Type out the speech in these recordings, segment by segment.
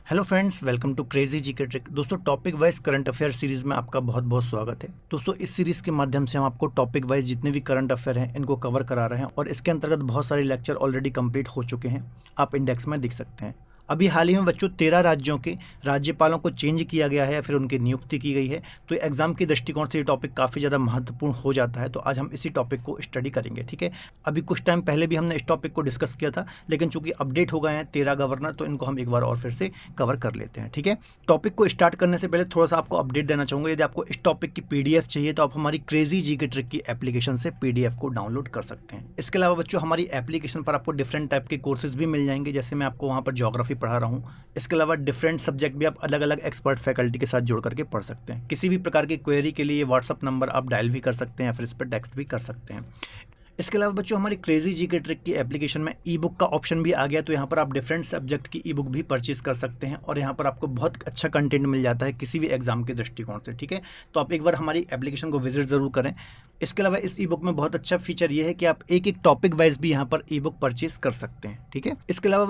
Hello friends, welcome to crazy G K trick. दोस्तों, topic wise current affair series में आपका बहुत बहुत स्वागत है। दोस्तों, इस सीरीज के माध्यम से हम आपको टॉपिक वाइज जितने भी करंट अफेयर हैं इनको कवर करा रहे हैं और इसके अंतर्गत बहुत सारे लेक्चर ऑलरेडी कंप्लीट हो चुके हैं। आप इंडेक्स में देख सकते हैं। अभी हाल ही में बच्चों 13 राज्यों के राज्यपालों को चेंज किया गया है या फिर उनकी नियुक्ति की गई है। तो एग्जाम के दृष्टिकोण से ये टॉपिक काफ़ी ज़्यादा महत्वपूर्ण हो जाता है। तो आज हम इसी टॉपिक को स्टडी करेंगे, ठीक है। अभी कुछ टाइम पहले भी हमने इस टॉपिक को डिस्कस किया था, लेकिन चूंकि अपडेट हो गए हैं 13 गवर्नर, तो इनको हम एक बार और फिर से कवर कर लेते हैं, ठीक है। टॉपिक को स्टार्ट करने से पहले थोड़ा सा आपको अपडेट देना चाहूँगा। यदि आपको इस टॉपिक की पीडीएफ चाहिए तो आप हमारी क्रेजी जी के ट्रिक की एप्लीकेशन से पीडीएफ को डाउनलोड कर सकते हैं। इसके अलावा बच्चों, हमारी एप्लीकेशन पर आपको डिफरेंट टाइप के कोर्सेज भी मिल जाएंगे, जैसे मैं आपको वहाँ पर ज्योग्राफी पढ़ा रहा हूँ। इसके अलावा डिफरेंट सब्जेक्ट भी आप अलग अलग एक्सपर्ट फैकल्टी के साथ जोड़ करके पढ़ सकते हैं। किसी भी प्रकार की क्वेरी के लिए व्हाट्सअप नंबर आप डायल भी कर सकते हैं या फिर इस पर टेक्स्ट भी कर सकते हैं। इसके अलावा बच्चों, हमारी क्रेजी जी के ट्रिक की एप्लीकेशन में ई बुक का ऑप्शन भी आ गया, तो यहाँ पर आप डिफरेंट सब्जेक्ट की ई बुक भी परचेज कर सकते हैं और यहाँ पर आपको बहुत अच्छा कंटेंट मिल जाता है किसी भी एग्जाम के दृष्टिकोण से, ठीक है। तो आप एक बार हमारी एप्लीकेशन को विजिट ज़रूर करें। इसके अलावा इस ई बुक में बहुत अच्छा फीचर ये है कि आप एक एक टॉपिक वाइज भी यहाँ पर ई बुक परचेज कर सकते हैं, ठीक है। इसके अलावा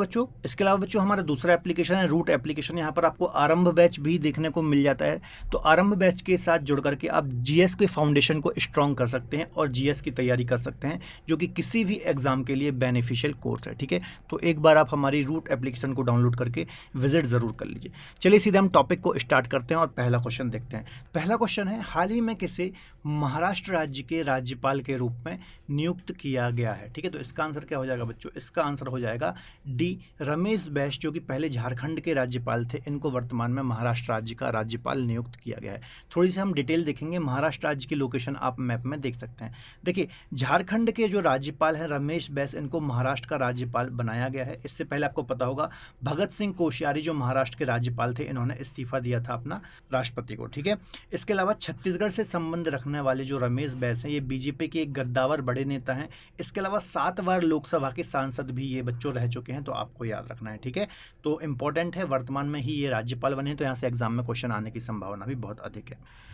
बच्चों हमारा दूसरा एप्लीकेशन है रूट एप्लीकेशन। यहाँ पर आपको आरंभ बैच भी देखने को मिल जाता है। तो आरंभ बैच के साथ जुड़ करके आप जीएस के फाउंडेशन को स्ट्रॉन्ग कर सकते हैं और जीएस की तैयारी कर सकते हैं, जो कि किसी भी एग्जाम के लिए बेनिफिशियल कोर्स है, ठीक है। तो एक बार आप हमारी रूट एप्लीकेशन को डाउनलोड करके विजिट ज़रूर कर लीजिए। चलिए सीधे हम टॉपिक को स्टार्ट करते हैं और पहला क्वेश्चन देखते हैं। पहला क्वेश्चन है, हाल ही में किसे महाराष्ट्र राज्य के राज्यपाल के रूप में नियुक्त किया गया है, ठीक है। तो इसका आंसर क्या हो जाएगा बच्चों? इसका आंसर हो जाएगा डी, रमेश बैस, जो कि पहले झारखंड के राज्यपाल थे। इनको वर्तमान में महाराष्ट्र राज्य का राज्यपाल नियुक्त किया गया है। थोड़ी सी हम डिटेल देखेंगे। महाराष्ट्र राज्य की लोकेशन आप मैप में देख सकते हैं। देखिए, झारखंड के जो राज्यपाल हैं रमेश बैस, इनको महाराष्ट्र का राज्यपाल बनाया गया है। इससे पहले आपको पता होगा भगत सिंह कोश्यारी जो महाराष्ट्र के राज्यपाल थे, इन्होंने इस्तीफा दिया था अपना राष्ट्रपति को, ठीक है। इसके अलावा छत्तीसगढ़ से संबंध रखने वाले जो रमेश बैस हैं, ये बीजेपी के एक गद्दावर बड़े नेता हैं। इसके अलावा 7 बार लोकसभा के सांसद भी ये बच्चों रह चुके हैं, तो आपको याद रखना है, ठीक है। तो इंपॉर्टेंट है, वर्तमान में ही ये राज्यपाल बने हैं, तो यहाँ से एग्जाम में क्वेश्चन आने की संभावना भी बहुत अधिक है।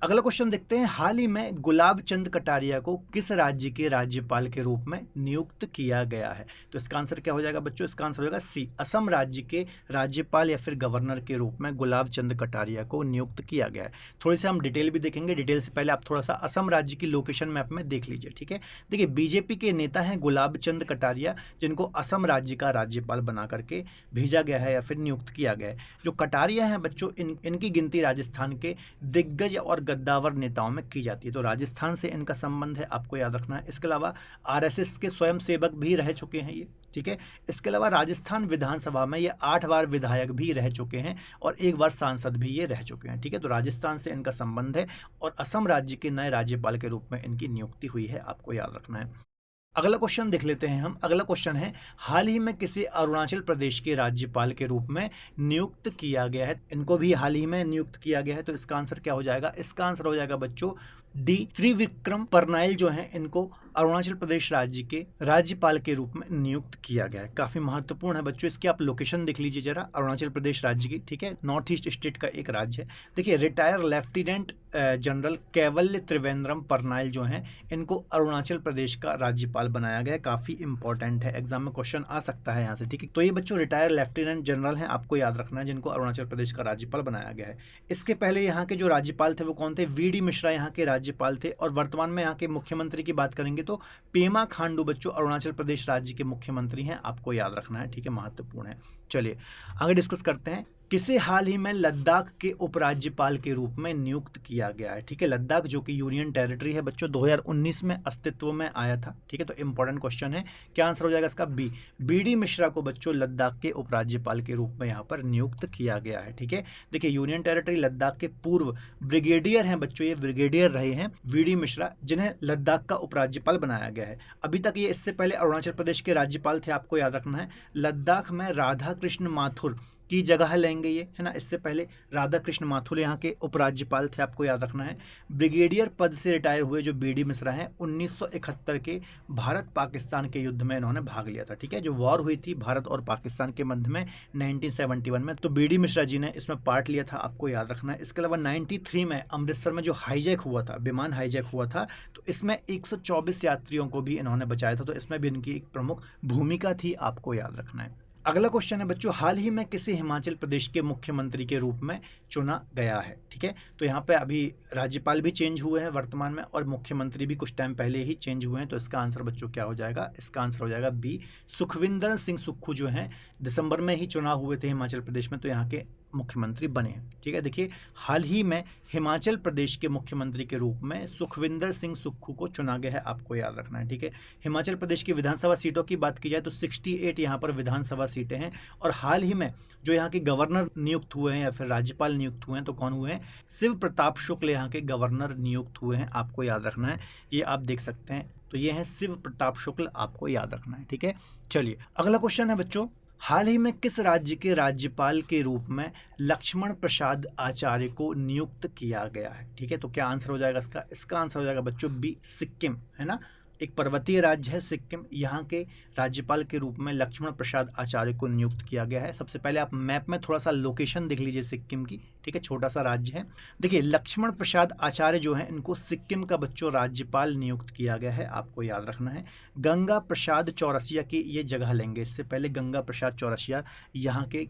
अगला क्वेश्चन देखते हैं, हाल ही में गुलाब चंद कटारिया को किस राज्य के राज्यपाल के रूप में नियुक्त किया गया है? तो इसका आंसर क्या हो जाएगा बच्चों? इसका आंसर हो जाएगा सी, असम राज्य के राज्यपाल या फिर गवर्नर के रूप में गुलाब चंद कटारिया को नियुक्त किया गया है। थोड़ी सी हम डिटेल भी देखेंगे। डिटेल से पहले आप थोड़ा सा असम राज्य की लोकेशन मैप में देख लीजिए, ठीक है। देखिए, बीजेपी के नेता हैं गुलाब चंद कटारिया, जिनको असम राज्य का राज्यपाल बना करके भेजा गया है या फिर नियुक्त किया गया है। जो कटारिया हैं बच्चों, इनकी गिनती राजस्थान के दिग्गज और गद्दावर नेताओं में की जाती है। तो राजस्थान से इनका संबंध है, आपको याद रखना है। इसके अलावा आरएसएस के स्वयं सेवक भी रह चुके हैं ये, ठीक है। इसके अलावा राजस्थान विधानसभा में ये 8 बार विधायक भी रह चुके हैं और 1 बार सांसद भी ये रह चुके हैं, ठीक है। तो राजस्थान से इनका संबंध है और असम राज्य के नए राज्यपाल के रूप में इनकी नियुक्ति हुई है, आपको याद रखना है। अगला क्वेश्चन देख लेते हैं हम। अगला क्वेश्चन है, हाल ही में किसे अरुणाचल प्रदेश के राज्यपाल के रूप में नियुक्त किया गया है? इनको भी हाल ही में नियुक्त किया गया है। तो इसका आंसर क्या हो जाएगा? इसका आंसर हो जाएगा बच्चों डी, त्रिविक्रम परनाइल जो हैं, इनको अरुणाचल प्रदेश राज्य के राज्यपाल के रूप में नियुक्त किया गया है। काफ़ी महत्वपूर्ण है बच्चों। इसकी आप लोकेशन देख लीजिए जरा, अरुणाचल प्रदेश राज्य की, ठीक है। नॉर्थ ईस्ट स्टेट का एक राज्य है। देखिए, रिटायर लेफ्टिनेंट जनरल कैवल्य त्रिवेंद्रम परनाइल जो हैं, इनको अरुणाचल प्रदेश का राज्यपाल बनाया गया है। काफ़ी इंपॉर्टेंट है, एग्जाम में क्वेश्चन आ सकता है यहाँ से, ठीक है। तो ये बच्चों रिटायर लेफ्टिनेंट जनरल हैं, आपको याद रखना है, जिनको अरुणाचल प्रदेश का राज्यपाल बनाया गया है। इसके पहले यहाँ के जो राज्यपाल थे वो कौन थे? वी.डी. मिश्रा यहाँ के राज्यपाल थे और वर्तमान में यहाँ के मुख्यमंत्री की बात करेंगे तो पेमा खांडू बच्चों अरुणाचल प्रदेश राज्य के मुख्यमंत्री हैं, आपको याद रखना है, ठीक है, महत्वपूर्ण है। चलिए आगे डिस्कस करते हैं। किसे हाल ही में लद्दाख के उपराज्यपाल के रूप में नियुक्त किया गया है? ठीक है, लद्दाख जो कि यूनियन टेरिटरी है बच्चों, 2019 में अस्तित्व में आया था, ठीक है। तो इंपॉर्टेंट क्वेश्चन है, क्या आंसर हो जाएगा इसका? B, BD. मिश्रा को बच्चों लद्दाख के उपराज्यपाल के रूप में यहाँ पर नियुक्त किया गया है, ठीक है। देखिए, यूनियन टेरिटरी लद्दाख के पूर्व ब्रिगेडियर हैं बच्चों, ये ब्रिगेडियर रहे हैं वी.डी. मिश्रा, जिन्हें लद्दाख का उपराज्यपाल बनाया गया है। अभी तक ये इससे पहले अरुणाचल प्रदेश के राज्यपाल थे, आपको याद रखना है। लद्दाख में राधा कृष्ण माथुर की जगह लेंगे ये, है ना। इससे पहले राधा कृष्ण माथुर यहाँ के उपराज्यपाल थे, आपको याद रखना है। ब्रिगेडियर पद से रिटायर हुए जो बी.डी. मिश्रा हैं, 1971 के भारत पाकिस्तान के युद्ध में इन्होंने भाग लिया था, ठीक है। जो वॉर हुई थी भारत और पाकिस्तान के मध्य में 1971 में, तो बी.डी. मिश्रा जी ने इसमें पार्ट लिया था, आपको याद रखना है। इसके अलावा 93 में अमृतसर में जो हाईजैक हुआ था, विमान हाईजैक हुआ था, तो इसमें 124 यात्रियों को भी इन्होंने बचाया था, तो इसमें भी इनकी एक प्रमुख भूमिका थी, आपको याद रखना है। अगला क्वेश्चन है बच्चों, हाल ही में किसे हिमाचल प्रदेश के मुख्यमंत्री के रूप में चुना गया है? ठीक है, तो यहाँ पे अभी राज्यपाल भी चेंज हुए हैं वर्तमान में और मुख्यमंत्री भी कुछ टाइम पहले ही चेंज हुए हैं। तो इसका आंसर बच्चों क्या हो जाएगा? इसका आंसर हो जाएगा बी, सुखविंदर सिंह सुक्खू जो हैं दिसंबर में ही चुनाव हुए थे हिमाचल प्रदेश में, तो यहाँ के मुख्यमंत्री बने हैं। ठीक है, देखिए हाल ही में हिमाचल प्रदेश के मुख्यमंत्री के रूप में सुखविंदर सिंह सुक्खू को चुना गया है, आपको याद रखना है। ठीक है, हिमाचल प्रदेश की विधानसभा सीटों की बात की जाए तो 68 यहाँ पर विधानसभा सीटें हैं और हाल ही में जो यहाँ के गवर्नर नियुक्त हुए हैं या फिर राज्यपाल नियुक्त हुए हैं तो कौन हुए हैं? शिव प्रताप शुक्ल यहाँ के गवर्नर नियुक्त हुए हैं, आपको याद रखना है। ये आप देख सकते हैं, तो ये हैं शिव प्रताप शुक्ल, आपको याद रखना है। ठीक है, चलिए अगला क्वेश्चन है बच्चों, हाल ही में किस राज्य के राज्यपाल के रूप में लक्ष्मण प्रसाद आचार्य को नियुक्त किया गया है? ठीक है, तो क्या आंसर हो जाएगा इसका? इसका आंसर हो जाएगा बच्चों बी, सिक्किम, है ना, एक पर्वतीय राज्य है सिक्किम, यहाँ के राज्यपाल के रूप में लक्ष्मण प्रसाद आचार्य को नियुक्त किया गया है। सबसे पहले आप मैप में थोड़ा सा लोकेशन देख लीजिए सिक्किम की। ठीक है, छोटा सा राज्य है। देखिए लक्ष्मण प्रसाद आचार्य जो है इनको सिक्किम का बच्चों राज्यपाल नियुक्त किया गया है, आपको याद रखना है। गंगा प्रसाद चौरसिया की ये जगह लेंगे, इससे पहले गंगा प्रसाद चौरसिया यहाँ के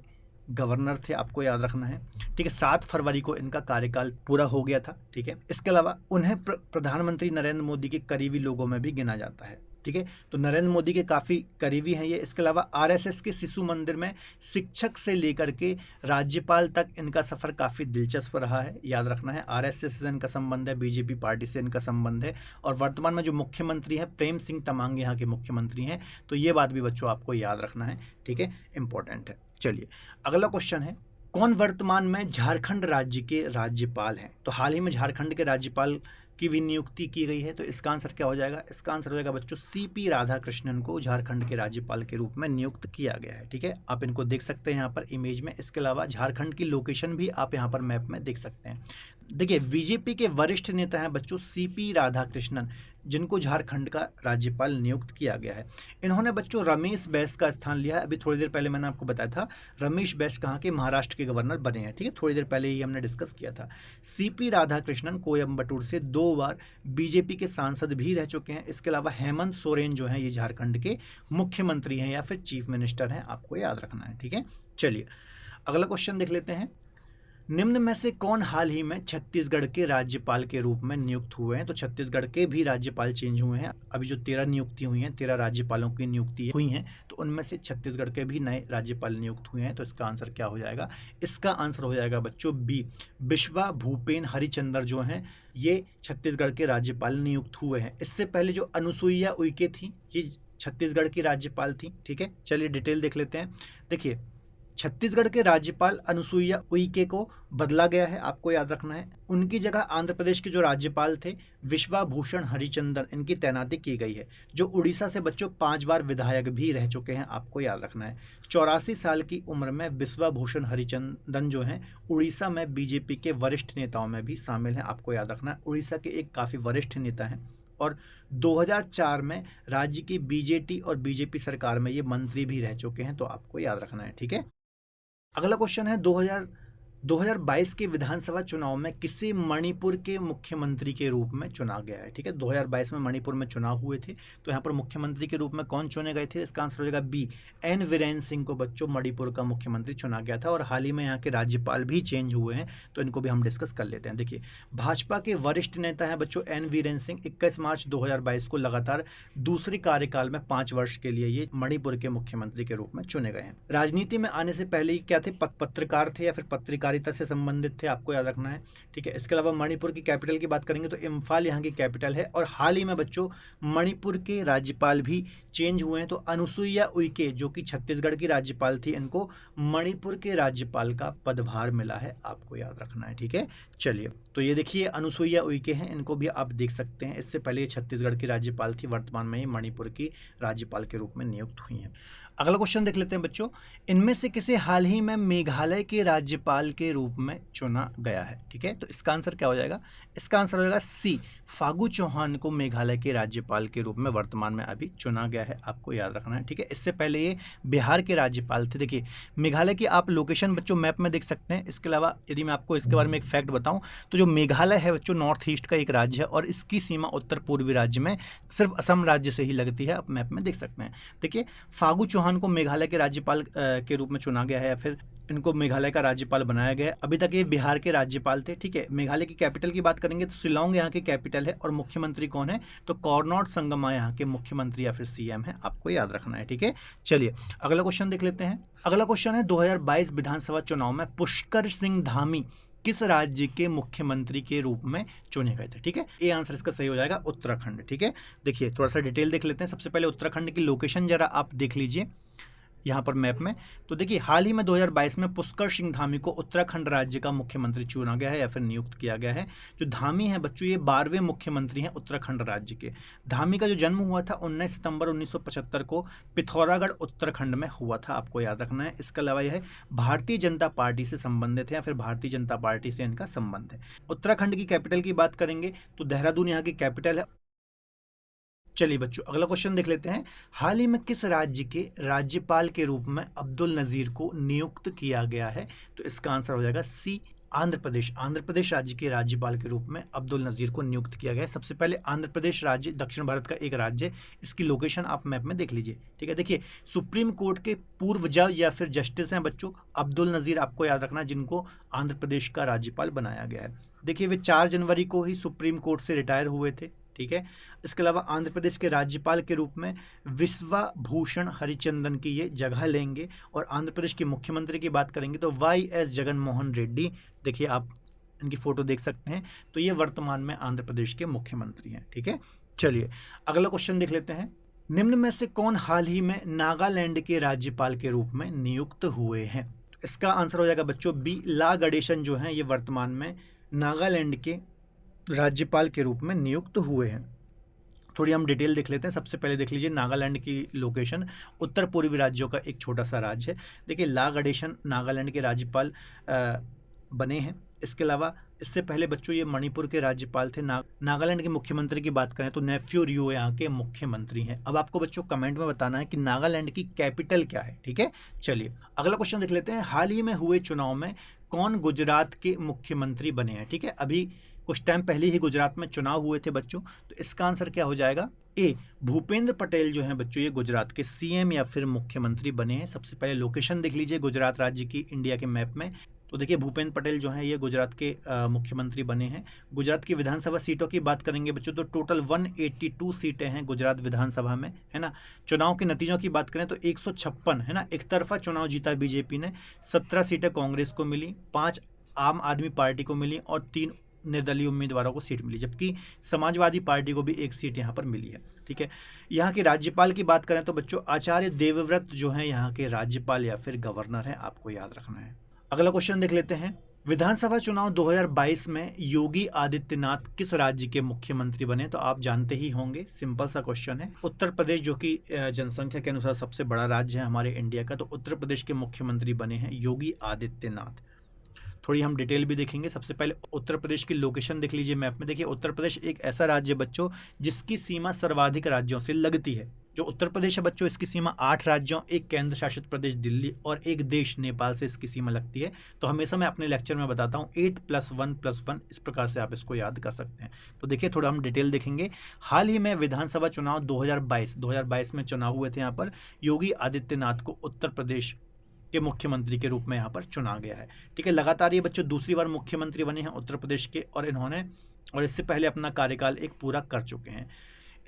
गवर्नर थे, आपको याद रखना है। ठीक है, 7 फरवरी को इनका कार्यकाल पूरा हो गया था। ठीक है, इसके अलावा उन्हें प्रधानमंत्री नरेंद्र मोदी के करीबी लोगों में भी गिना जाता है। ठीक है, तो नरेंद्र मोदी के काफ़ी करीबी हैं ये। इसके अलावा आरएसएस के शिशु मंदिर में शिक्षक से लेकर के राज्यपाल तक इनका सफ़र काफ़ी दिलचस्प रहा है, याद रखना है। आरएसएस से इनका संबंध है, बीजेपी पार्टी से इनका संबंध है और वर्तमान में जो मुख्यमंत्री हैं प्रेम सिंह तमांग यहाँ के मुख्यमंत्री हैं, तो ये बात भी बच्चों आपको याद रखना है। ठीक है, इंपॉर्टेंट है। चलिए अगला क्वेश्चन है, कौन वर्तमान में झारखंड राज्य के राज्यपाल हैं? तो हाल ही में झारखंड के राज्यपाल की भी नियुक्ति की गई है, तो इसका आंसर क्या हो जाएगा? इसका आंसर हो जाएगा बच्चों सीपी राधाकृष्णन को झारखंड के राज्यपाल के रूप में नियुक्त किया गया है। ठीक है, आप इनको देख सकते हैं यहाँ पर इमेज में। इसके अलावा झारखंड की लोकेशन भी आप यहाँ पर मैप में देख सकते हैं। देखिए बीजेपी के वरिष्ठ नेता हैं बच्चों सीपी राधाकृष्णन, जिनको झारखंड का राज्यपाल नियुक्त किया गया है। इन्होंने बच्चों रमेश बैस का स्थान लिया है। अभी थोड़ी देर पहले मैंने आपको बताया था रमेश बैस कहाँ के? महाराष्ट्र के गवर्नर बने हैं। ठीक है, थोड़ी देर पहले ही हमने डिस्कस किया था। सीपी राधाकृष्णन कोयम्बटूर से 2 बार बीजेपी के सांसद भी रह चुके हैं। इसके अलावा हेमंत सोरेन जो हैं ये झारखंड के मुख्यमंत्री हैं या फिर चीफ मिनिस्टर हैं, आपको याद रखना है। ठीक है, चलिए अगला क्वेश्चन देख लेते हैं, निम्न में से कौन हाल ही में छत्तीसगढ़ के राज्यपाल के रूप में नियुक्त हुए हैं? तो छत्तीसगढ़ के भी राज्यपाल चेंज हुए हैं। अभी जो 13 नियुक्ति हुई हैं, 13 राज्यपालों की नियुक्ति हुई हैं, तो उनमें से छत्तीसगढ़ के भी नए राज्यपाल नियुक्त हुए हैं। तो इसका आंसर क्या हो जाएगा? इसका आंसर हो जाएगा बच्चों बी, बिश्वा भूपेन हरिचंद्र जो हैं ये छत्तीसगढ़ के राज्यपाल नियुक्त हुए हैं। इससे पहले जो अनुसुईया उइके थी ये छत्तीसगढ़ की राज्यपाल थी। ठीक है, चलिए डिटेल देख लेते हैं। देखिए छत्तीसगढ़ के राज्यपाल अनुसुईया उइके को बदला गया है, आपको याद रखना है। उनकी जगह आंध्र प्रदेश के जो राज्यपाल थे विश्वाभूषण हरिचंदन, इनकी तैनाती की गई है, जो उड़ीसा से बच्चों 5 बार विधायक भी रह चुके हैं, आपको याद रखना है। 84 साल की उम्र में विश्वाभूषण हरिचंदन जो हैं उड़ीसा में बीजेपी के वरिष्ठ नेताओं में भी शामिल हैं, आपको याद रखना है। उड़ीसा के एक काफ़ी वरिष्ठ नेता हैं और 2004 में राज्य की बीजेटी और बीजेपी सरकार में ये मंत्री भी रह चुके हैं, तो आपको याद रखना है। ठीक है, अगला क्वेश्चन है 2022 के विधानसभा चुनाव में किसे मणिपुर के मुख्यमंत्री के रूप में चुना गया है? ठीक है, 2022 में मणिपुर में चुनाव हुए थे, तो यहाँ पर मुख्यमंत्री के रूप में कौन चुने गए थे? इसका आंसर हो जाएगा बी, एन वीरेन सिंह को बच्चों मणिपुर का मुख्यमंत्री चुना गया था। और हाल ही में यहाँ के राज्यपाल भी चेंज हुए हैं, तो इनको भी हम डिस्कस कर लेते हैं। देखिए भाजपा के वरिष्ठ नेता हैं बच्चों एन वीरेन सिंह, 21 मार्च 2022 को लगातार दूसरे कार्यकाल में 5 वर्ष के लिए ये मणिपुर के मुख्यमंत्री के रूप में चुने गए हैं। राजनीति में आने से पहले क्या थे? पत्रकार थे या फिर पत्रकारिता से संबंधित थे, आपको याद रखना है। ठीक है, इसके अलावा मणिपुर की कैपिटल की बात करेंगे तो इम्फाल यहाँ की कैपिटल है। और हाल ही में बच्चों मणिपुर के राज्यपाल भी चेंज हुए हैं, तो अनुसुईया उइके जो कि छत्तीसगढ़ की राज्यपाल थी, इनको मणिपुर के राज्यपाल का पदभार मिला है, आपको याद रखना है। ठीक है, चलिए तो ये देखिए अनुसुईया उइके हैं, इनको भी आप देख सकते हैं। इससे पहले ये छत्तीसगढ़ की राज्यपाल थी, वर्तमान में ये मणिपुर की राज्यपाल के रूप में नियुक्त हुई हैं। अगला क्वेश्चन देख लेते हैं बच्चों, इनमें से किसे हाल ही में मेघालय के राज्यपाल के रूप में चुना गया है। ठीक है, तो इसका आंसर क्या हो जाएगा? इसका आंसर हो जाएगा सी, फागू चौहान को मेघालय के राज्यपाल के रूप में वर्तमान में अभी चुना गया है, आपको याद रखना है। ठीक है, इससे पहले ये बिहार के राज्यपाल थे। देखिए मेघालय की आप लोकेशन बच्चों मैप में देख सकते हैं। इसके अलावा यदि मैं आपको इसके बारे में एक फैक्ट बताऊं तो जो मेघालय है बच्चों नॉर्थ ईस्ट का एक राज्य है और इसकी सीमा उत्तर पूर्वी राज्य में सिर्फ असम राज्य से ही लगती है, आप मैप में देख सकते हैं। देखिए फागू चौहान को मेघालय के राज्यपाल के रूप में चुना गया है या फिर इनको मेघालय का राज्यपाल बनाया गया है। अभी तक ये बिहार के राज्यपाल थे। ठीक है, मेघालय की कैपिटल की बात करेंगे तो शिलांग यहाँ की कैपिटल है और मुख्यमंत्री कौन है? तो कॉर्नॉट संगमा यहाँ के मुख्यमंत्री या फिर सीएम है, आपको याद रखना है। ठीक है, चलिए अगला क्वेश्चन देख लेते हैं। अगला क्वेश्चन है 2022 विधानसभा चुनाव में पुष्कर सिंह धामी किस राज्य के मुख्यमंत्री के रूप में चुने गए थे? ठीक है, ये आंसर इसका सही हो जाएगा उत्तराखंड। ठीक है, देखिए थोड़ा सा डिटेल देख लेते हैं। सबसे पहले उत्तराखंड की लोकेशन जरा आप देख लीजिए यहाँ पर मैप में। तो देखिए हाल ही में 2022 में पुष्कर सिंह धामी को उत्तराखंड राज्य का मुख्यमंत्री चुना गया है या फिर नियुक्त किया गया है। जो धामी है बच्चों ये 12वें मुख्यमंत्री हैं उत्तराखंड राज्य के। धामी का जो जन्म हुआ था 19 सितंबर 1975 को पिथौरागढ़ उत्तराखंड में हुआ था, आपको याद रखना है। इसके अलावा यह भारतीय जनता पार्टी से संबंधित है या फिर भारतीय जनता पार्टी से इनका संबंध है। उत्तराखंड की कैपिटल की बात करेंगे तो देहरादून यहाँ की कैपिटल है। चलिए बच्चों अगला क्वेश्चन देख लेते हैं। हाल ही में किस राज्य के राज्यपाल के रूप में अब्दुल नज़ीर को नियुक्त किया गया है? तो इसका आंसर हो जाएगा सी, आंध्र प्रदेश। आंध्र प्रदेश राज्य के राज्यपाल के रूप में अब्दुल नज़ीर को नियुक्त किया गया है। सबसे पहले आंध्र प्रदेश राज्य दक्षिण भारत का एक राज्य, इसकी लोकेशन आप मैप में देख लीजिए। ठीक है, देखिए सुप्रीम कोर्ट के पूर्व जज या फिर जस्टिस हैं बच्चों अब्दुल नज़ीर, आपको याद रखना, जिनको आंध्र प्रदेश का राज्यपाल बनाया गया है। देखिए वे 4 जनवरी को ही सुप्रीम कोर्ट से रिटायर हुए थे। ठीक है, इसके अलावा आंध्र प्रदेश के राज्यपाल के रूप में विश्वभूषण हरिचंदन की ये जगह लेंगे। और आंध्र प्रदेश के मुख्यमंत्री की बात करेंगे तो YS जगन मोहन रेड्डी, देखिए आप इनकी फोटो देख सकते हैं, तो ये वर्तमान में आंध्र प्रदेश के मुख्यमंत्री हैं। ठीक है, चलिए अगला क्वेश्चन देख लेते हैं। निम्न में से कौन हाल ही में नागालैंड के राज्यपाल के रूप में नियुक्त हुए हैं? इसका आंसर हो जाएगा बच्चों बी, ला गणेशन जो है ये वर्तमान में नागालैंड के राज्यपाल के रूप में नियुक्त हुए हैं। थोड़ी हम डिटेल देख लेते हैं। सबसे पहले देख लीजिए नागालैंड की लोकेशन उत्तर पूर्वी राज्यों का एक छोटा सा राज्य है। देखिए ला गणेशन नागालैंड के राज्यपाल बने हैं। इसके अलावा इससे पहले बच्चों ये मणिपुर के राज्यपाल थे। नागालैंड के मुख्यमंत्री की बात करें तो नेफ्यू रियो यहाँ के मुख्यमंत्री हैं। अब आपको बच्चों कमेंट में बताना है कि नागालैंड की कैपिटल क्या है। ठीक है, चलिए अगला क्वेश्चन देख लेते हैं। हाल ही में हुए चुनाव में कौन गुजरात के मुख्यमंत्री बने हैं? ठीक है, अभी कुछ टाइम पहले ही गुजरात में चुनाव हुए थे बच्चों, तो इसका आंसर क्या हो जाएगा? ए, भूपेंद्र पटेल जो हैं बच्चों ये गुजरात के सीएम या फिर मुख्यमंत्री बने हैं। सबसे पहले लोकेशन देख लीजिए गुजरात राज्य की इंडिया के मैप में। तो देखिए भूपेंद्र पटेल जो हैं ये गुजरात के मुख्यमंत्री बने हैं। गुजरात की विधानसभा सीटों की बात करेंगे बच्चों तो टोटल 182 सीटें हैं गुजरात विधानसभा में, है ना। चुनाव के नतीजों की बात करें तो 156, है ना, एक तरफा चुनाव जीता बीजेपी ने। 17 सीटें कांग्रेस को मिली, 5 आम आदमी पार्टी को मिली और 3 निर्दलीय उम्मीदवारों को सीट मिली, जबकि समाजवादी पार्टी को भी 1 सीट यहाँ पर मिली है। ठीक है, यहाँ के राज्यपाल की बात करें तो बच्चों आचार्य देवव्रत जो हैं यहाँ के राज्यपाल या फिर गवर्नर हैं, आपको याद रखना है। अगला क्वेश्चन देख लेते हैं। विधानसभा चुनाव 2022 में योगी आदित्यनाथ किस राज्य के मुख्यमंत्री बने? तो आप जानते ही होंगे, सिंपल सा क्वेश्चन है। उत्तर प्रदेश जो कि जनसंख्या के अनुसार सबसे बड़ा राज्य है हमारे इंडिया का, तो उत्तर प्रदेश के मुख्यमंत्री बने हैं योगी आदित्यनाथ। थोड़ी हम डिटेल भी देखेंगे। सबसे पहले उत्तर प्रदेश की लोकेशन देख लीजिए मैप में। देखिए उत्तर प्रदेश एक ऐसा राज्य बच्चों जिसकी सीमा सर्वाधिक राज्यों से लगती है। जो उत्तर प्रदेश है बच्चों इसकी सीमा 8 राज्यों, एक केंद्र शासित प्रदेश दिल्ली और एक देश नेपाल से इसकी सीमा लगती है। तो हमेशा मैं अपने लेक्चर में बताता हूँ 8+1+1, इस प्रकार से आप इसको याद कर सकते हैं। तो देखिए थोड़ा हम डिटेल देखेंगे। हाल ही में विधानसभा चुनाव 2022 में चुनाव हुए थे। यहाँ पर योगी आदित्यनाथ को उत्तर प्रदेश के मुख्यमंत्री के रूप में यहाँ पर चुना गया है। ठीक है, लगातार ये बच्चों दूसरी बार मुख्यमंत्री बने हैं उत्तर प्रदेश के और इससे पहले अपना कार्यकाल एक पूरा कर चुके हैं।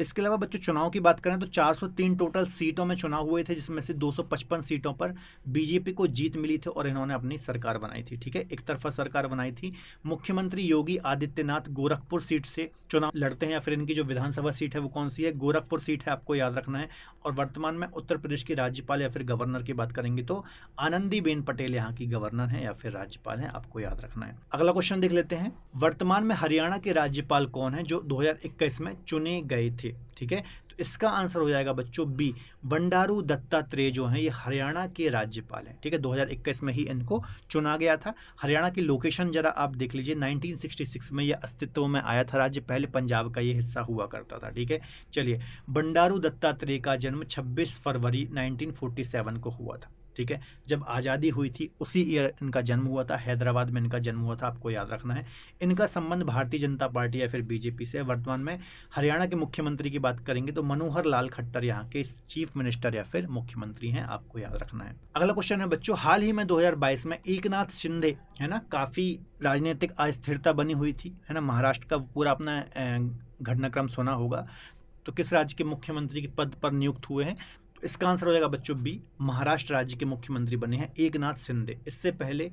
इसके अलावा बच्चों चुनाव की बात करें तो 403 टोटल सीटों में चुनाव हुए थे, जिसमें से 255 सीटों पर बीजेपी को जीत मिली थी और इन्होंने अपनी सरकार बनाई थी। ठीक है, एक तरफा सरकार बनाई थी। मुख्यमंत्री योगी आदित्यनाथ गोरखपुर सीट से चुनाव लड़ते हैं, या फिर इनकी जो विधानसभा सीट है वो कौन सी है? गोरखपुर सीट है, आपको याद रखना है। और वर्तमान में उत्तर प्रदेश की राज्यपाल या फिर गवर्नर की बात करेंगे तो आनंदीबेन पटेल यहाँ की गवर्नर है या फिर राज्यपाल है, आपको याद रखना है। अगला क्वेश्चन देख लेते हैं। वर्तमान में हरियाणा के राज्यपाल कौन है जो 2021 में चुने गए थे? ठीक है, तो इसका आंसर हो जाएगा बच्चों बी, बंडारू दत्तात्रेय जो हैं ये हरियाणा के राज्यपाल हैं। ठीक है, 2021 में ही इनको चुना गया था। हरियाणा की लोकेशन जरा आप देख लीजिए, 1966 में ये अस्तित्व में आया था राज्य, पहले पंजाब का ये हिस्सा हुआ करता था। ठीक है, चलिए, बंडारू दत्तात्रेय का जन्म 26 फरवरी 1947 को हुआ था। ठीक है, जब आज़ादी हुई थी उसी ईयर इनका जन्म हुआ था, हैदराबाद में इनका जन्म हुआ था, आपको याद रखना है। इनका संबंध भारतीय जनता पार्टी या फिर बीजेपी से। वर्तमान में हरियाणा के मुख्यमंत्री की बात करेंगे तो मनोहर लाल खट्टर यहाँ के चीफ मिनिस्टर या फिर मुख्यमंत्री हैं, आपको याद रखना है। अगला क्वेश्चन है बच्चों, हाल ही में 2022 में एकनाथ शिंदे है ना, काफ़ी राजनीतिक अस्थिरता बनी हुई थी है ना, महाराष्ट्र का पूरा अपना घटनाक्रम सुना होगा, तो किस राज्य के मुख्यमंत्री के पद पर नियुक्त हुए हैं? इसका आंसर हो जाएगा बच्चों बी, महाराष्ट्र राज्य के मुख्यमंत्री बने हैं एकनाथ शिंदे। इससे पहले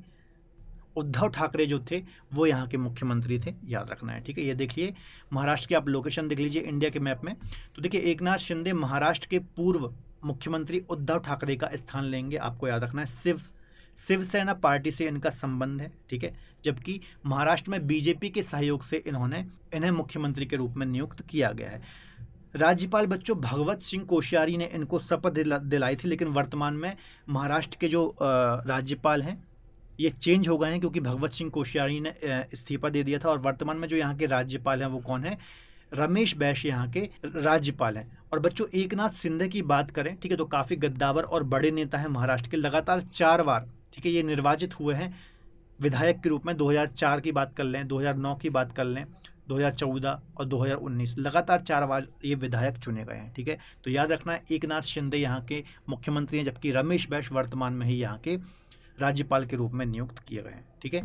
उद्धव ठाकरे जो थे वो यहाँ के मुख्यमंत्री थे, याद रखना है। ठीक है, ये देखिए महाराष्ट्र की आप लोकेशन देख लीजिए इंडिया के मैप में, तो देखिए एकनाथ शिंदे महाराष्ट्र के पूर्व मुख्यमंत्री उद्धव ठाकरे का स्थान लेंगे, आपको याद रखना है। शिवसेना पार्टी से इनका संबंध है। ठीक है, जबकि महाराष्ट्र में बीजेपी के सहयोग से इन्हें मुख्यमंत्री के रूप में नियुक्त किया गया है। राज्यपाल बच्चों भगवत सिंह कोश्यारी ने इनको शपथ दिलाई थी, लेकिन वर्तमान में महाराष्ट्र के जो राज्यपाल हैं ये चेंज हो गए हैं, क्योंकि भगवत सिंह कोश्यारी ने इस्तीफा दे दिया था। और वर्तमान में जो यहाँ के राज्यपाल हैं वो कौन है? रमेश बैस यहाँ के राज्यपाल हैं। और बच्चों एकनाथ शिंदे की बात करें, ठीक है, तो काफ़ी गद्दावर और बड़े नेता हैं महाराष्ट्र के, लगातार 4 बार, ठीक है, ये निर्वाचित हुए हैं विधायक के रूप में। 2004 की बात कर लें, 2009 की बात कर लें, 2014 और 2019, लगातार 4 बार ये विधायक चुने गए हैं। ठीक है, तो याद रखना है एकनाथ शिंदे यहाँ के मुख्यमंत्री हैं, जबकि रमेश बैस वर्तमान में ही यहाँ के राज्यपाल के रूप में नियुक्त किए गए हैं। ठीक है,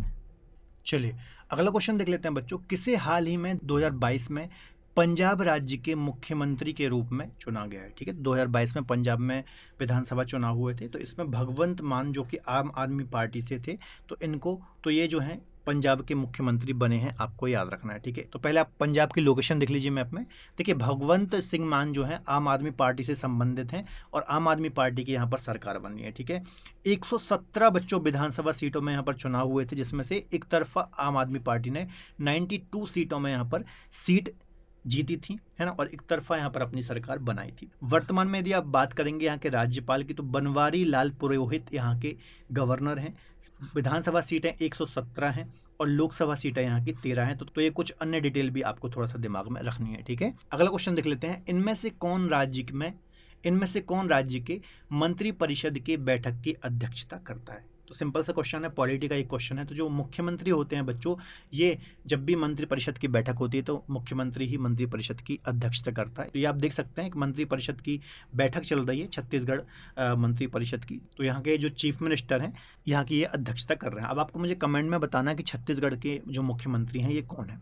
चलिए अगला क्वेश्चन देख लेते हैं बच्चों, किसे हाल ही में 2022 में पंजाब राज्य के मुख्यमंत्री के रूप में चुना गया है? ठीक है, 2022 में पंजाब में विधानसभा चुनाव हुए थे, तो इसमें भगवंत मान जो कि आम आदमी पार्टी से थे, तो ये जो हैं पंजाब के मुख्यमंत्री बने हैं, आपको याद रखना है। ठीक है, तो पहले आप पंजाब की लोकेशन देख लीजिए मैप में। देखिए भगवंत सिंह मान जो है आम आदमी पार्टी से संबंधित हैं और आम आदमी पार्टी की यहाँ पर सरकार बनी है। ठीक है, 117 बच्चों विधानसभा सीटों में यहाँ पर चुनाव हुए थे, जिसमें से एक तरफा आम आदमी पार्टी ने 92 सीटों में यहाँ पर सीट जीती थी, है ना, और एक तरफा यहाँ पर अपनी सरकार बनाई थी। वर्तमान में यदि आप बात करेंगे यहाँ के राज्यपाल की, तो बनवारी लाल पुरोहित यहाँ के गवर्नर हैं। विधानसभा सीटें 117 हैं और लोकसभा सीटें यहाँ की 13 हैं। तो ये कुछ अन्य डिटेल भी आपको थोड़ा सा दिमाग में रखनी है। ठीक है, अगला क्वेश्चन देख लेते हैं, इनमें से कौन राज्य के मंत्री परिषद की बैठक की अध्यक्षता करता है? तो सिंपल सा क्वेश्चन है, पॉलिटी का एक क्वेश्चन है। तो जो मुख्यमंत्री होते हैं बच्चों, ये जब भी मंत्री परिषद की बैठक होती है तो मुख्यमंत्री ही मंत्री परिषद की अध्यक्षता करता है। तो ये आप देख सकते हैं कि मंत्री परिषद की बैठक चल रही है छत्तीसगढ़ मंत्री परिषद की, तो यहाँ के जो चीफ मिनिस्टर हैं यहाँ की ये अध्यक्षता कर रहे हैं। अब आपको मुझे कमेंट में बताना है कि छत्तीसगढ़ के जो मुख्यमंत्री हैं ये कौन है।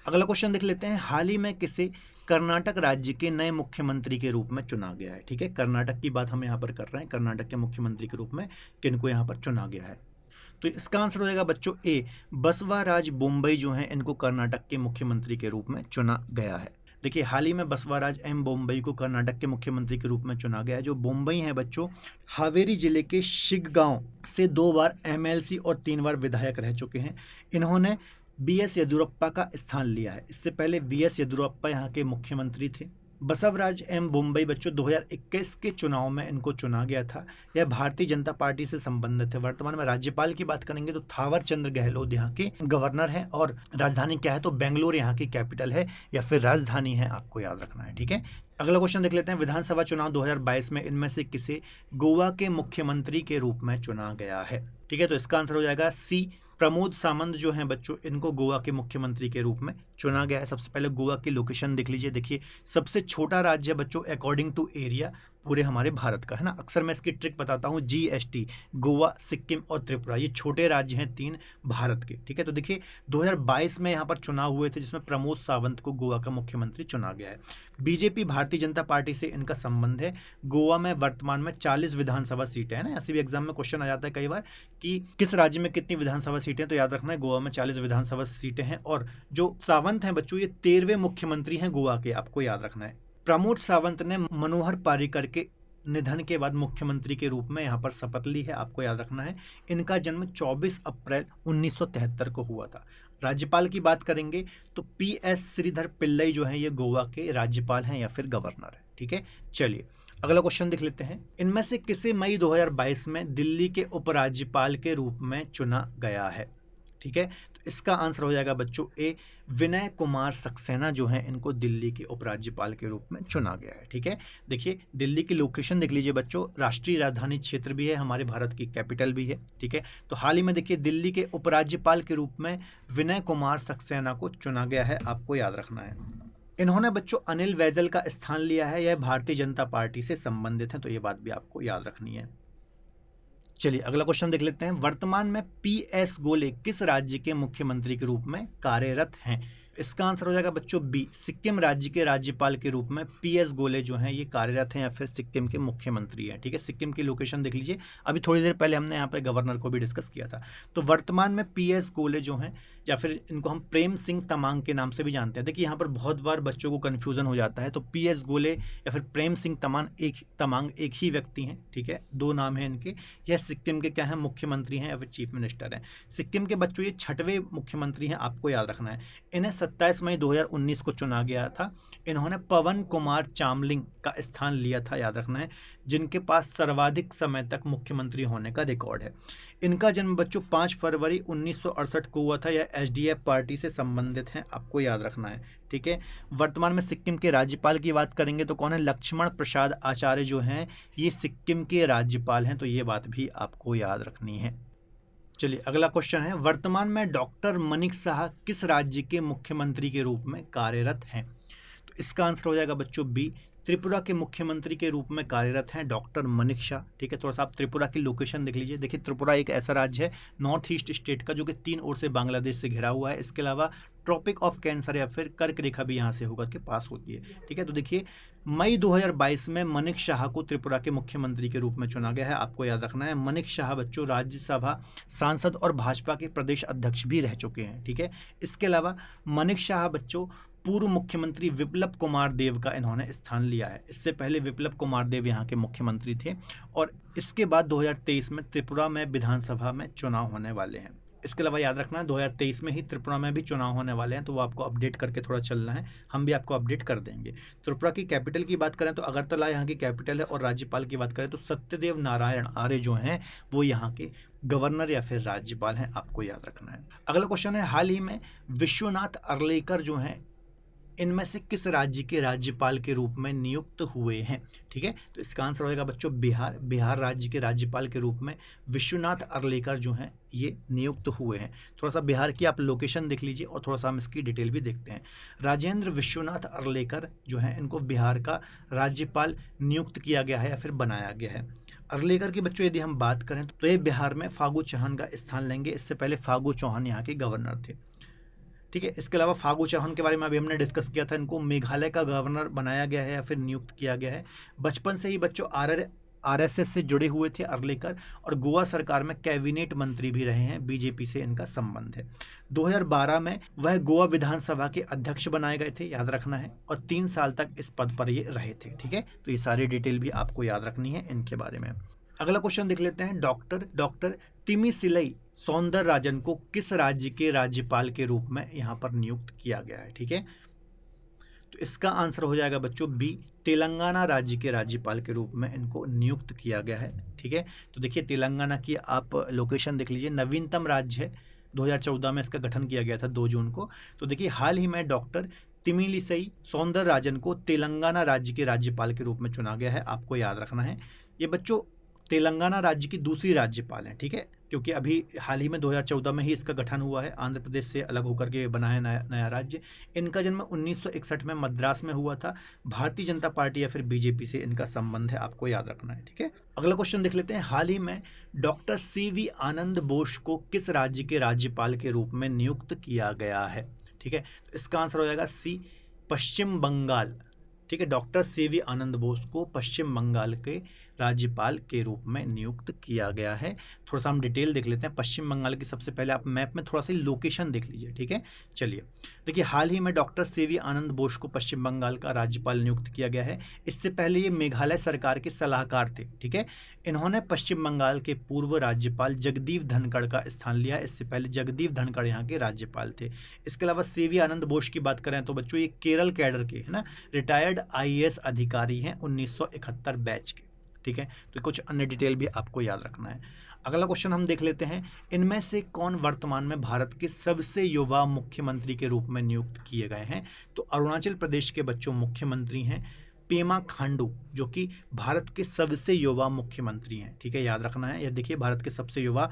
अगला क्वेश्चन देख लेते हैं, हाल ही में किसे कर्नाटक राज्य के नए मुख्यमंत्री के रूप में चुना गया है? ठीक है, कर्नाटक की बात हम यहाँ पर कर रहे हैं, कर्नाटक के मुख्यमंत्री के रूप में किनको यहाँ पर चुना गया है? तो इसका आंसर हो जाएगा बच्चों ए, बसवराज बोम्मई जो हैं इनको कर्नाटक के मुख्यमंत्री के रूप में चुना गया है। देखिए हाल ही में बसवराज एम बोम्मई को कर्नाटक के मुख्यमंत्री के रूप में चुना गया है। जो बोम्मई हैं बच्चों, हावेरी जिले के शिग्गांव से 2 बार MLC और 3 बार विधायक रह चुके हैं। इन्होंने BS येदियुरप्पा का स्थान लिया है। इससे पहले BS येदियुरप्पा यहाँ के मुख्यमंत्री थे। बसवराज एम बोम्मई बच्चों 2021 के चुनाव में इनको चुना गया था। यह भारतीय जनता पार्टी से संबंधित है। वर्तमान में राज्यपाल की बात करेंगे तो थावर चंद गहलोत यहाँ के गवर्नर हैं और राजधानी क्या है? तो बेंगलोर यहाँ की कैपिटल है या फिर राजधानी है, आपको याद रखना है। ठीक है, अगला क्वेश्चन देख लेते हैं, विधानसभा चुनाव 2022 में इनमें से किसे गोवा के मुख्यमंत्री के रूप में चुना गया है? ठीक है, तो इसका आंसर हो जाएगा सी, प्रमोद सावंत जो हैं बच्चों इनको गोवा के मुख्यमंत्री के रूप में चुना गया है। सबसे पहले गोवा की लोकेशन देख लीजिए। देखिए सबसे छोटा राज्य है बच्चों अकॉर्डिंग टू एरिया पूरे हमारे भारत का, है ना। अक्सर मैं इसकी ट्रिक बताता हूँ, GST, गोवा, सिक्किम और त्रिपुरा, ये छोटे राज्य हैं 3 भारत के। ठीक है, तो देखिए 2022 में यहाँ पर चुनाव हुए थे जिसमें प्रमोद सावंत को गोवा का मुख्यमंत्री चुना गया है। बीजेपी भारतीय जनता पार्टी से इनका संबंध है। गोवा में वर्तमान में 40 विधानसभा सीटें हैं ना, ऐसे भी एग्जाम में क्वेश्चन आ जाता है कई बार कि किस राज्य में कितनी विधानसभा सीटें, तो याद रखना है गोवा में 40 विधानसभा सीटें हैं। और जो सावंत हैं बच्चों ये 13वें मुख्यमंत्री हैं गोवा के, आपको याद रखना है। प्रमोद सावंत ने मनोहर पर्रिकर के निधन के बाद मुख्यमंत्री के रूप में यहाँ पर शपथ ली है, आपको याद रखना है। इनका जन्म 24 अप्रैल 1973 को हुआ था। राज्यपाल की बात करेंगे तो PS श्रीधर पिल्लई जो हैं ये गोवा के राज्यपाल हैं या फिर गवर्नर है। ठीक है, चलिए अगला क्वेश्चन देख लेते हैं। इनमें से किसे मई 2022 में दिल्ली के उपराज्यपाल के रूप में चुना गया है? ठीक है, तो इसका आंसर हो जाएगा बच्चों ए, विनय कुमार सक्सेना जो हैं इनको दिल्ली के उपराज्यपाल के रूप में चुना गया है। ठीक है, देखिए दिल्ली की लोकेशन देख लीजिए बच्चों, राष्ट्रीय राजधानी क्षेत्र भी है, हमारे भारत की कैपिटल भी है। ठीक है, तो हाल ही में देखिए दिल्ली के उपराज्यपाल के रूप में विनय कुमार सक्सेना को चुना गया है, आपको याद रखना है। इन्होंने बच्चों अनिल बैजल का स्थान लिया है, यह भारतीय जनता पार्टी से संबंधित है, तो ये बात भी आपको याद रखनी है। चलिए अगला क्वेश्चन देख लेते हैं। वर्तमान में PS गोले किस राज्य के मुख्यमंत्री के रूप में कार्यरत हैं? इसका आंसर हो जाएगा बच्चों बी, सिक्किम राज्य के राज्यपाल के रूप में PS गोले जो हैं ये कार्यरत हैं या फिर सिक्किम के मुख्यमंत्री हैं। ठीक है, सिक्किम की लोकेशन देख लीजिए, अभी थोड़ी देर पहले हमने यहाँ पर गवर्नर को भी डिस्कस किया था। तो वर्तमान में PS गोले जो हैं, या फिर इनको हम प्रेम सिंह तमांग के नाम से भी जानते हैं। देखिए यहाँ पर बहुत बार बच्चों को कन्फ्यूजन हो जाता है, तो PS गोले या फिर प्रेम सिंह तमांग एक ही व्यक्ति हैं। ठीक है, दो नाम हैं इनके। यह सिक्किम के क्या हैं, मुख्यमंत्री हैं या फिर चीफ मिनिस्टर हैं। सिक्किम के बच्चों ये 6वें मुख्यमंत्री हैं, आपको याद रखना है। इन्हें 27 मई 2019 को चुना गया था। इन्होंने पवन कुमार चामलिंग का स्थान लिया था, याद रखना है, जिनके पास सर्वाधिक समय तक मुख्यमंत्री होने का रिकॉर्ड है। इनका जन्म बच्चों 5 फरवरी 1968 को हुआ था। यह SDF पार्टी से संबंधित हैं, आपको याद रखना है। ठीक है, वर्तमान में सिक्किम के राज्यपाल की बात करेंगे तो कौन है, लक्ष्मण प्रसाद आचार्य जो हैं ये सिक्किम के राज्यपाल हैं, तो ये बात भी आपको याद रखनी है। चलिए अगला क्वेश्चन है, वर्तमान में डॉक्टर मनिक शाह किस राज्य के मुख्यमंत्री के रूप में कार्यरत हैं? तो इसका आंसर हो जाएगा बच्चों बी, त्रिपुरा के मुख्यमंत्री के रूप में कार्यरत हैं डॉक्टर मनिक शाह। ठीक है, थोड़ा सा आप त्रिपुरा की लोकेशन देख लीजिए। देखिए त्रिपुरा एक ऐसा राज्य है नॉर्थ ईस्ट स्टेट का जो कि 3 ओर से बांग्लादेश से घिरा हुआ है। इसके अलावा ट्रॉपिक ऑफ कैंसर या फिर कर्क रेखा भी यहाँ से होकर के पास होती है। ठीक है, तो देखिए मई 2022 में मनिक शाह को त्रिपुरा के मुख्यमंत्री के रूप में चुना गया है, आपको याद रखना है। मनिक शाह बच्चों राज्यसभा सांसद और भाजपा के प्रदेश अध्यक्ष भी रह चुके हैं। ठीक है, इसके अलावा मनिक शाह बच्चों पूर्व मुख्यमंत्री विप्लव कुमार देव का इन्होंने स्थान लिया है। इससे पहले विप्लव कुमार देव यहाँ के मुख्यमंत्री थे और इसके बाद 2023 में त्रिपुरा में विधानसभा में चुनाव होने वाले हैं। इसके अलावा याद रखना है 2023 में ही त्रिपुरा में भी चुनाव होने वाले हैं, तो वो आपको अपडेट करके थोड़ा चलना है, हम भी आपको अपडेट कर देंगे। त्रिपुरा की कैपिटल की बात करें तो अगरतला यहाँ की कैपिटल है और राज्यपाल की बात करें तो सत्यदेव नारायण आर्य जो हैं वो यहाँ के गवर्नर या फिर राज्यपाल हैं, आपको याद रखना है। अगला क्वेश्चन है, हाल ही में विश्वनाथ अर्लेकर जो हैं इनमें से किस राज्य के राज्यपाल के रूप में नियुक्त हुए हैं? ठीक है, तो इसका आंसर होगा बच्चों बिहार राज्य के राज्यपाल के रूप में विश्वनाथ अर्लेकर जो हैं ये नियुक्त हुए हैं। थोड़ा सा बिहार की आप लोकेशन देख लीजिए और थोड़ा सा हम इसकी डिटेल भी देखते हैं। राजेंद्र विश्वनाथ अर्लेकर जो हैं इनको बिहार का राज्यपाल नियुक्त किया गया है या फिर बनाया गया है। अर्लेकर की बच्चों यदि हम बात करें तो ये बिहार में फागू चौहान का स्थान लेंगे। इससे पहले फागू चौहान यहाँ के गवर्नर थे। ठीक है, इसके अलावा फागू चौहान के बारे में अभी हमने डिस्कस किया था, इनको मेघालय का गवर्नर बनाया गया है या फिर नियुक्त किया गया है। बचपन से ही बच्चों RSS से जुड़े हुए थे अर्लेकर और गोवा सरकार में कैबिनेट मंत्री भी रहे हैं, बीजेपी से इनका संबंध है। 2012 में वह गोवा विधानसभा के अध्यक्ष बनाए गए थे, याद रखना है, और 3 साल तक इस पद पर ये रहे थे। ठीक है, तो ये सारी डिटेल भी आपको याद रखनी है इनके बारे में। अगला क्वेश्चन देख लेते हैं, डॉक्टर तिमिसिलई सौंदरराजन को किस राज्य के राज्यपाल के रूप में यहाँ पर नियुक्त किया गया है? ठीक है, तो इसका आंसर हो जाएगा बच्चों बी, तेलंगाना राज्य के राज्यपाल के रूप में इनको नियुक्त किया गया है। ठीक है, तो देखिए तेलंगाना की आप लोकेशन देख लीजिए, नवीनतम राज्य है, 2014 में इसका गठन किया गया था 2 जून को। तो देखिए हाल ही में डॉक्टर तिमिलिसई सौंदरराजन को तेलंगाना राज्य के राज्यपाल के रूप में चुना गया है, आपको याद रखना है। ये बच्चों तेलंगाना राज्य की दूसरी राज्यपाल हैं। ठीक है, क्योंकि अभी हाल ही में 2014 में ही इसका गठन हुआ है, आंध्र प्रदेश से अलग होकर के बना है नया राज्य। इनका जन्म 1961 में मद्रास में हुआ था। भारतीय जनता पार्टी या फिर बीजेपी से इनका संबंध है, आपको याद रखना है। ठीक है, अगला क्वेश्चन देख लेते हैं, हाल ही में डॉक्टर CV आनंद बोस को किस राज्य के राज्यपाल के रूप में नियुक्त किया गया है? ठीक है, तो इसका आंसर हो जाएगा सी, पश्चिम बंगाल ठीक है, डॉक्टर सीवी आनंद बोस को पश्चिम बंगाल के राज्यपाल के रूप में नियुक्त किया गया है। थोड़ा सा हम डिटेल देख लेते हैं पश्चिम बंगाल की। सबसे पहले आप मैप में थोड़ा सा लोकेशन देख लीजिए, ठीक है। चलिए देखिए, हाल ही में डॉक्टर सीवी आनंद बोस को पश्चिम बंगाल का राज्यपाल नियुक्त किया गया है। इससे पहले ये मेघालय सरकार के सलाहकार थे, ठीक है। इन्होंने पश्चिम बंगाल के पूर्व राज्यपाल जगदीप धनखड़ का स्थान लिया। इससे पहले जगदीप धनखड़ यहाँ के राज्यपाल थे। इसके अलावा सीवी आनंद बोस की बात करें तो बच्चों ये केरल कैडर के, है ना, रिटायर्ड आईएएस अधिकारी हैं 1971 बैच के, ठीक है। तो कुछ अन्य डिटेल भी आपको याद रखना है। अगला क्वेश्चन हम देख लेते हैं, इनमें से कौन वर्तमान में भारत के सबसे युवा मुख्यमंत्री के रूप में नियुक्त किए गए हैं? तो अरुणाचल प्रदेश के बच्चों मुख्यमंत्री हैं पेमा खांडू, जो कि भारत के सबसे युवा मुख्यमंत्री हैं, ठीक है, याद रखना है। यह देखिए, भारत के सबसे युवा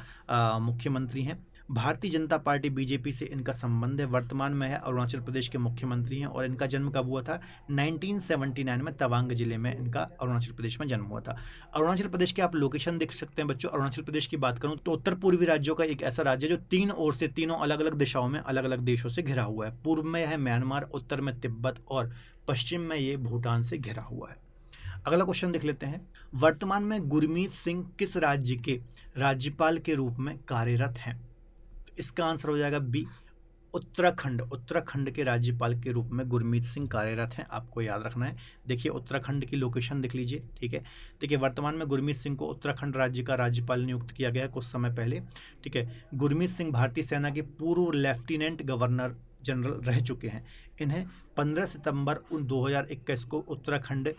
मुख्यमंत्री हैं। भारतीय जनता पार्टी बीजेपी से इनका संबंध है। वर्तमान में है अरुणाचल प्रदेश के मुख्यमंत्री हैं और इनका जन्म कब हुआ था? 1979 में तवांग जिले में इनका अरुणाचल प्रदेश में जन्म हुआ था। अरुणाचल प्रदेश के आप लोकेशन देख सकते हैं बच्चों। अरुणाचल प्रदेश की बात करूं तो उत्तर पूर्वी राज्यों का एक ऐसा राज्य है जो तीन ओर से, तीनों अलग अलग दिशाओं में अलग अलग देशों से घिरा हुआ है। पूर्व में है म्यांमार, उत्तर में तिब्बत और पश्चिम में ये भूटान से घिरा हुआ है। अगला क्वेश्चन देख लेते हैं, वर्तमान में गुरमीत सिंह किस राज्य के राज्यपाल के रूप में कार्यरत हैं? इसका आंसर हो जाएगा बी, उत्तराखंड। उत्तराखंड के राज्यपाल के रूप में गुरमीत सिंह कार्यरत हैं, आपको याद रखना है। देखिए, उत्तराखंड की लोकेशन देख लीजिए, ठीक है। देखिए, वर्तमान में गुरमीत सिंह को उत्तराखंड राज्य का राज्यपाल नियुक्त किया गया है कुछ समय पहले, ठीक है। गुरमीत सिंह भारतीय सेना के पूर्व लेफ्टिनेंट गवर्नर जनरल रह चुके हैं। इन्हें 15 सितंबर 2021 को उत्तराखंड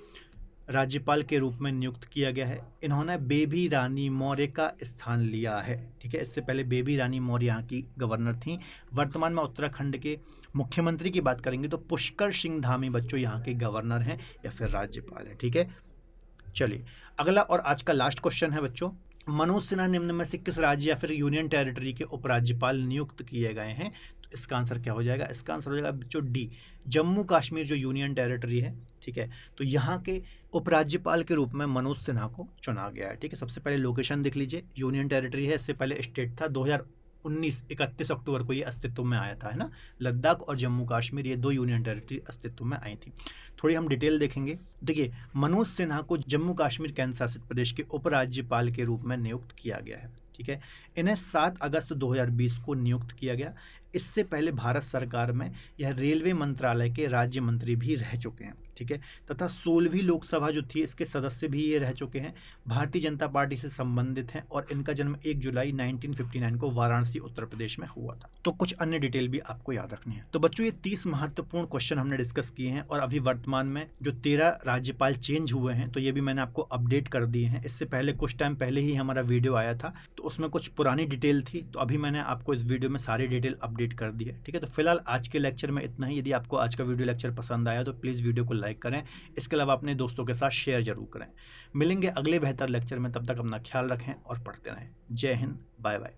राज्यपाल के रूप में नियुक्त किया गया है। इन्होंने बेबी रानी मौर्य का स्थान लिया है, ठीक है। इससे पहले बेबी रानी मौर्य यहाँ की गवर्नर थी। वर्तमान में उत्तराखंड के मुख्यमंत्री की बात करेंगे तो पुष्कर सिंह धामी बच्चों यहाँ के गवर्नर हैं या फिर राज्यपाल हैं, ठीक है। चलिए अगला और आज का लास्ट क्वेश्चन है बच्चों, मनोज सिन्हा निम्न में से किस राज्य या फिर यूनियन टेरिटरी के उपराज्यपाल नियुक्त किए गए हैं? तो इसका आंसर क्या हो जाएगा? इसका आंसर हो जाएगा बच्चों डी, जम्मू कश्मीर जो यूनियन टेरिटरी है, ठीक है। तो यहाँ के उपराज्यपाल के रूप में मनोज सिन्हा को चुना गया है, ठीक है। सबसे पहले लोकेशन देख लीजिए, यूनियन टेरिटरी है, इससे पहले स्टेट था। 2019 31 अक्टूबर को ये अस्तित्व में आया था, है ना। लद्दाख और जम्मू कश्मीर ये दो यूनियन टेरिटरी अस्तित्व में आई थी। थोड़ी हम डिटेल देखेंगे। देखिए, मनोज सिन्हा को जम्मू कश्मीर केंद्र शासित प्रदेश के उपराज्यपाल के रूप में नियुक्त किया गया है, ठीक है। इन्हें 7 अगस्त 2020 को नियुक्त किया गया। इससे पहले भारत सरकार में यह रेलवे मंत्रालय के राज्य मंत्री भी रह चुके हैं, ठीक है। तथा 16वीं लोकसभा जो थी इसके सदस्य भी ये रह चुके हैं। भारतीय जनता पार्टी से संबंधित हैं और इनका जन्म 1 जुलाई 1959 को वाराणसी उत्तर प्रदेश में हुआ था। तो कुछ अन्य डिटेल भी आपको याद रखनी है। तो बच्चों, ये 30 महत्वपूर्ण क्वेश्चन हमने डिस्कस किए हैं और अभी वर्तमान में जो 13 राज्यपाल चेंज हुए हैं तो ये भी मैंने आपको अपडेट कर दिए हैं। इससे पहले कुछ टाइम पहले ही हमारा वीडियो आया था तो उसमें कुछ पुरानी डिटेल थी, तो अभी मैंने आपको इस वीडियो में सारी डिटेल अपडेट कर दी है, ठीक है। तो फिलहाल आज के लेक्चर में इतना ही। यदि आपको आज का वीडियो लेक्चर पसंद आया तो प्लीज़ वीडियो को लाइक करें। इसके अलावा अपने दोस्तों के साथ शेयर जरूर करें। मिलेंगे अगले बेहतर लेक्चर में, तब तक अपना ख्याल रखें और पढ़ते रहें। जय हिंद, बाय बाय।